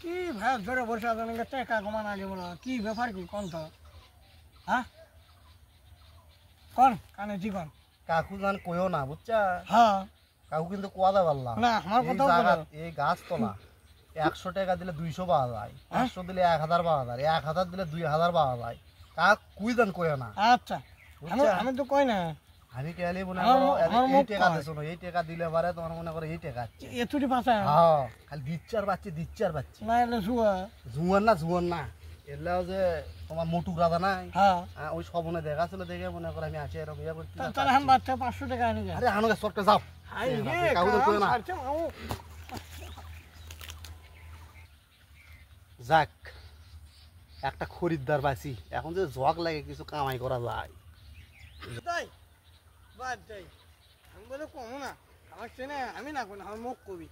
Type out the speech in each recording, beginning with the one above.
কি ভাই ধরে বসে আছেন টাকা কমান আগে বলো কি ব্যাপার কি কোন তো হ্যাঁ কোন কানে জি কোন কাকু জান কইও না বুঝছা হ্যাঁ কাকু কিন্তু কোয়াদা পারলাম না আমার কথা এই গাছ তোলা 100 টাকা দিলে 200 পাওয়া যায় 500 দিলে 1000 পাওয়া যায় 1000 দিলে 2000 পাওয়া যায় কাক কুই জান কইও না আচ্ছা আমি তো কই না আমি কেলি মনে করো এই টাকা দেছো না এই টাকা দিলে পারে তোমার মনে করো এই টাকা আছে এতুটি পাছা হ্যাঁ খালি দিচ্ছি আর বাচ্চি না এলে জুয়া জুয়ান না এলাও যে তোমার মোটু রাজা নাই হ্যাঁ ওই সবনে দেখা ছিল দেখে মনে করো আমি আসি এরকম ইয়া করতে তাহলে আমি বাচ্চা 500 টাকা আনি যা আরে আনুকে সরতে যাও আই রে কাকু তো কই না যাক একটা খরিদ্দার বাসি এখন যে জগ লাগে কিছু কামাই করা যায় তাই বাদ যাই আমি বলে কমো না আমার চেনে আমি না কোনো আমার মুখ কবি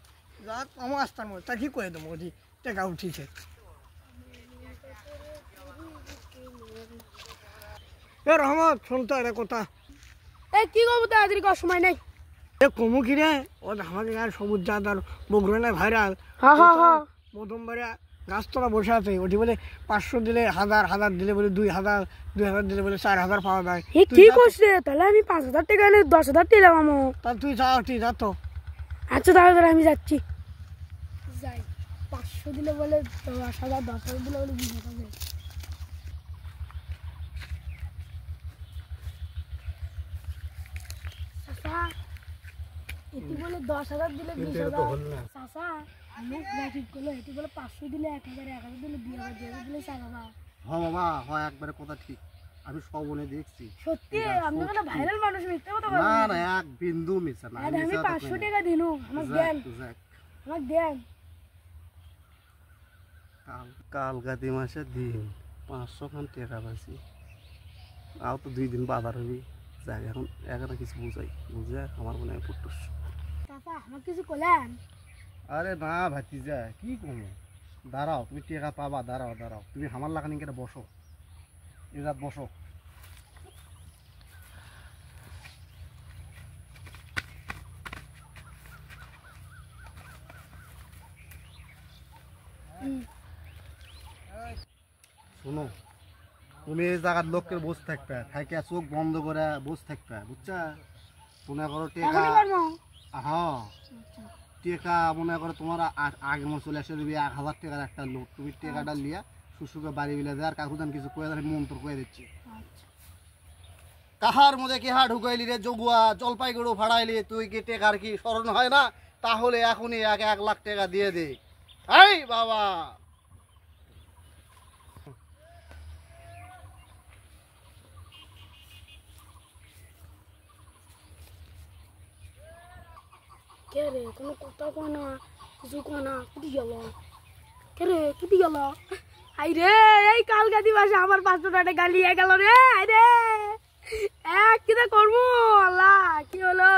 যা কমো আসতাম তা কি করে দেবো ওদি টাকা উঠিছে এ রহমত শুনতো এটা কথা এই কি করবো তাড়াতাড়ি করার সময় নেই এ কমু কি রে ও আমাকে আর সবুজ জাত আর বগুড়া ভাইরাল হ্যাঁ হ্যাঁ হ্যাঁ মধ্যমবারে গাছতলা বসে আছে ওটি বলে 500 দিলে 1000 দিলে বলে 2000 দিলে বলে 4000 পাওয়া যায় কি করছে তাহলে আমি 5000 টাকা এনে 10000 দিলাম আমো তা তুই যা তুই যা তো আচ্ছা তাহলে আমি যাচ্ছি যাই 500 দিলে বলে 10000 10000 দিলে বলে 20000 চাচা এটি বলে 10000 দিলে 20000 চাচা আমি ঠিক করলো এটি বলে 500 দিলে 1000 1000 দিলে 2000 2000 দিলে 4000 হ্যাঁ বাবা হয় একবারে কথা ঠিক আমি সবনে দেখছি সত্যি আপনি কোনো ভাইরাল মানুষ মিথ্যা কথা বলেন না না এক বিন্দু মিছা না আমি 500 টাকা দিনু আমার দেন আমার দেন কাল গাদি মাসে দিন 500 খান টাকা পাইছি আও তো 2 দিন বাজার হবি যাই এখন কিছু বুঝে আমার মনে হয় পুটুস চাচা আমার কিছু কলেন আরে না ভাতিজা কি কমো দাঁড়াও তুমি টাকা পাবা দাঁড়াও তুমি আমার লাগানি কেটে বসো এরাত বসো শোনো তুমি এই জায়গার লোকের বসে থাকবে থাকে চোখ বন্ধ করে বসে থাকবে বুঝছা মনে করো টেকা হ্যাঁ টেকা মনে করো তোমার আগে মনে চলে আসে দিবি 1000 টাকার একটা লোক তুমি টেকাটা লিয়া শ্বশুরকে বাড়ি বিলে দেয় আর কাকুদান কিছু কয়ে দেয় মন্ত্র কয়ে দিচ্ছি কাহার মধ্যে কেহা ঢুকাইলি রে জগুয়া জলপাইগুড়ো ভাড়াইলি তুই কি টেকার কি স্মরণ হয় না তাহলে এখনই 1 লাখ টাকা দিয়ে দে এই বাবা কে রে কোনো কথা কয় না কিছু কয় না কুটি গেল কে রে কুটি গেল আই রে এই কাল গাদি বাসা আমার 500 টাকা গালিয়ে গেল রে আই রে কিটা করবো আল্লাহ কি হলো